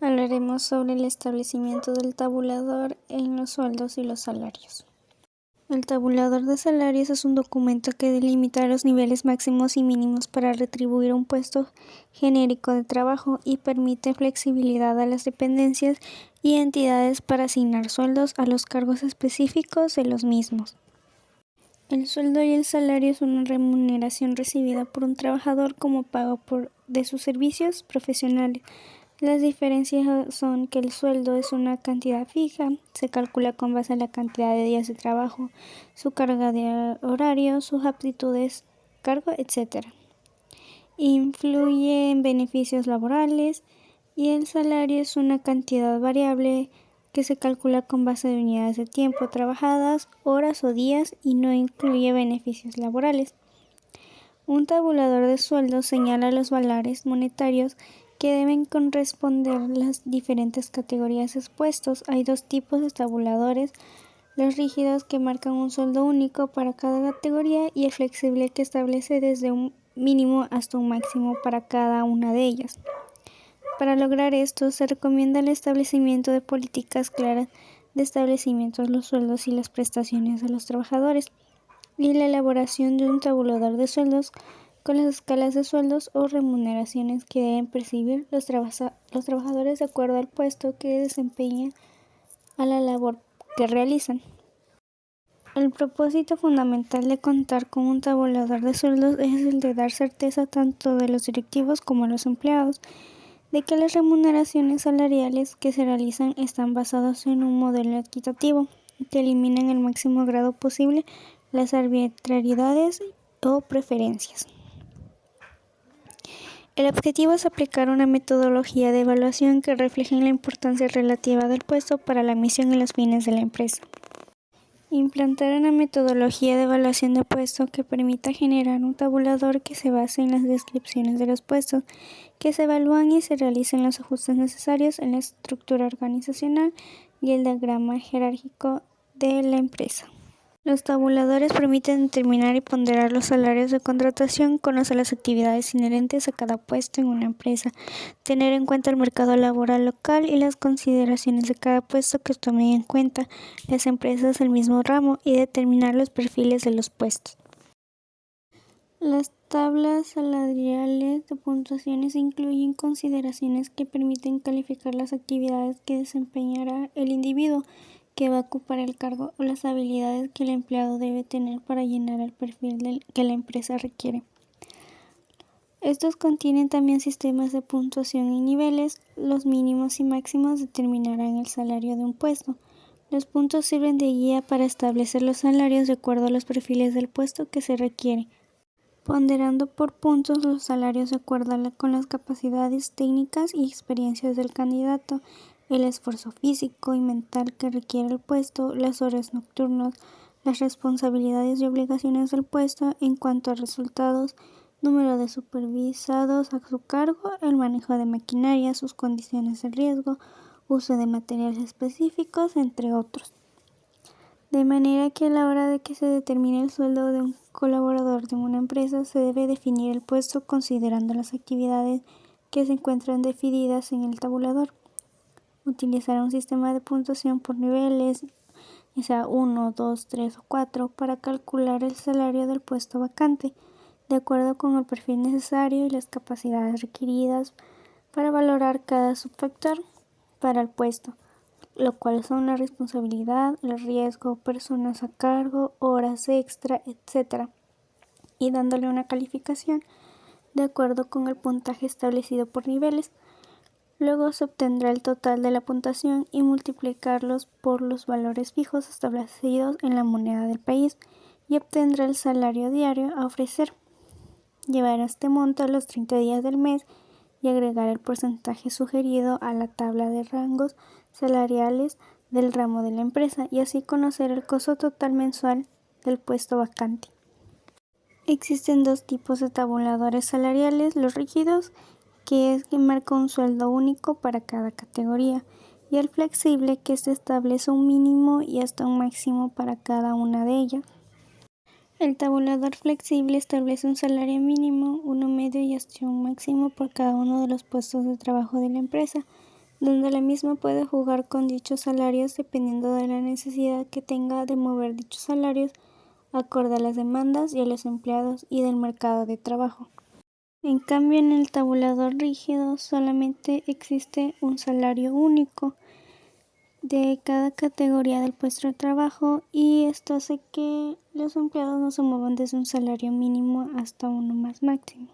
Hablaremos sobre el establecimiento del tabulador en los sueldos y los salarios. El tabulador de salarios es un documento que delimita los niveles máximos y mínimos para retribuir un puesto genérico de trabajo y permite flexibilidad a las dependencias y entidades para asignar sueldos a los cargos específicos de los mismos. El sueldo y el salario es una remuneración recibida por un trabajador como pago de sus servicios profesionales. Las diferencias son que el sueldo es una cantidad fija, se calcula con base en la cantidad de días de trabajo, su carga de horario, sus aptitudes, cargo, etc. Influye en beneficios laborales y el salario es una cantidad variable que se calcula con base de unidades de tiempo trabajadas, horas o días y no incluye beneficios laborales. Un tabulador de sueldos señala los valores monetarios que deben corresponder las diferentes categorías expuestos. Hay dos tipos de tabuladores: los rígidos, que marcan un sueldo único para cada categoría, y el flexible, que establece desde un mínimo hasta un máximo para cada una de ellas. Para lograr esto, se recomienda el establecimiento de políticas claras de establecimiento de los sueldos y las prestaciones de los trabajadores, y la elaboración de un tabulador de sueldos con las escalas de sueldos o remuneraciones que deben percibir los trabajadores de acuerdo al puesto que desempeñan, a la labor que realizan. El propósito fundamental de contar con un tabulador de sueldos es el de dar certeza tanto de los directivos como a los empleados de que las remuneraciones salariales que se realizan están basadas en un modelo equitativo que elimina en el máximo grado posible las arbitrariedades o preferencias. El objetivo es aplicar una metodología de evaluación que refleje la importancia relativa del puesto para la misión y los fines de la empresa. Implantar una metodología de evaluación de puesto que permita generar un tabulador que se base en las descripciones de los puestos que se evalúan y se realicen los ajustes necesarios en la estructura organizacional y el diagrama jerárquico de la empresa. Los tabuladores permiten determinar y ponderar los salarios de contratación, conocer las actividades inherentes a cada puesto en una empresa, tener en cuenta el mercado laboral local y las consideraciones de cada puesto que tomen en cuenta las empresas del mismo ramo, y determinar los perfiles de los puestos. Las tablas salariales de puntuaciones incluyen consideraciones que permiten calificar las actividades que desempeñará el individuo que va a ocupar el cargo o las habilidades que el empleado debe tener para llenar el perfil que la empresa requiere. Estos contienen también sistemas de puntuación y niveles. Los mínimos y máximos determinarán el salario de un puesto. Los puntos sirven de guía para establecer los salarios de acuerdo a los perfiles del puesto que se requiere, ponderando por puntos los salarios de acuerdo con las capacidades técnicas y experiencias del candidato, el esfuerzo físico y mental que requiere el puesto, las horas nocturnas, las responsabilidades y obligaciones del puesto en cuanto a resultados, número de supervisados a su cargo, el manejo de maquinaria, sus condiciones de riesgo, uso de materiales específicos, entre otros. De manera que a la hora de que se determine el sueldo de un colaborador de una empresa, se debe definir el puesto considerando las actividades que se encuentran definidas en el tabulador. Utilizar un sistema de puntuación por niveles, ya sea 1, 2, 3 o 4, para calcular el salario del puesto vacante, de acuerdo con el perfil necesario y las capacidades requeridas para valorar cada subfactor para el puesto, lo cual son la responsabilidad, el riesgo, personas a cargo, horas extra, etc., y dándole una calificación de acuerdo con el puntaje establecido por niveles. Luego se obtendrá el total de la puntuación y multiplicarlos por los valores fijos establecidos en la moneda del país, y obtendrá el salario diario a ofrecer. Llevar este monto a los 30 días del mes y agregar el porcentaje sugerido a la tabla de rangos salariales del ramo de la empresa, y así conocer el costo total mensual del puesto vacante. Existen dos tipos de tabuladores salariales: los rígidos, que es que marca un sueldo único para cada categoría, y el flexible, que se establece un mínimo y hasta un máximo para cada una de ellas. El tabulador flexible establece un salario mínimo, uno medio y hasta un máximo por cada uno de los puestos de trabajo de la empresa, donde la misma puede jugar con dichos salarios dependiendo de la necesidad que tenga de mover dichos salarios acorde a las demandas y a los empleados y del mercado de trabajo. En cambio, en el tabulador rígido solamente existe un salario único de cada categoría del puesto de trabajo, y esto hace que los empleados no se muevan desde un salario mínimo hasta uno más máximo.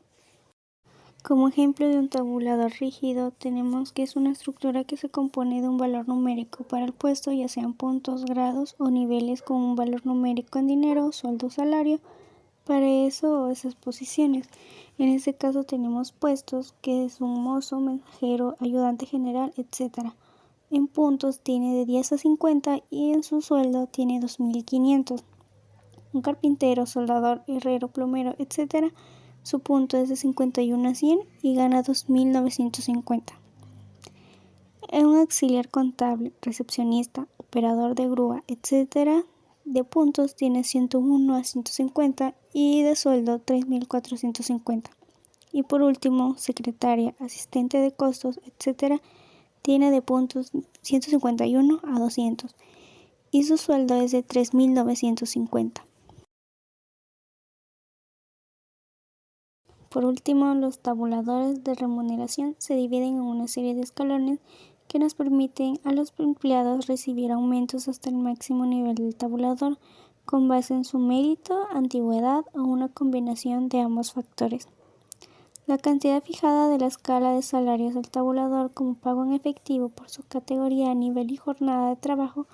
Como ejemplo de un tabulador rígido, tenemos que es una estructura que se compone de un valor numérico para el puesto, ya sean puntos, grados o niveles, con un valor numérico en dinero, sueldo, salario, para eso o esas posiciones. En este caso tenemos puestos que es un mozo, mensajero, ayudante general, etc. En puntos tiene de 10 a 50 y en su sueldo tiene 2.500. Un carpintero, soldador, herrero, plomero, etc. Su punto es de 51 a 100 y gana 2.950. Un auxiliar contable, recepcionista, operador de grúa, etc. de puntos tiene 101 a 150 y de sueldo 3.450. Y por último, secretaria, asistente de costos, etc. tiene de puntos 151 a 200 y su sueldo es de 3.950. Por último, los tabuladores de remuneración se dividen en una serie de escalones que nos permiten a los empleados recibir aumentos hasta el máximo nivel del tabulador con base en su mérito, antigüedad o una combinación de ambos factores. La cantidad fijada de la escala de salarios del tabulador como pago en efectivo por su categoría, nivel y jornada de trabajo,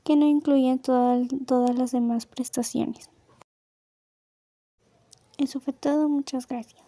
que no incluyen todas las demás prestaciones. Eso fue todo, muchas gracias.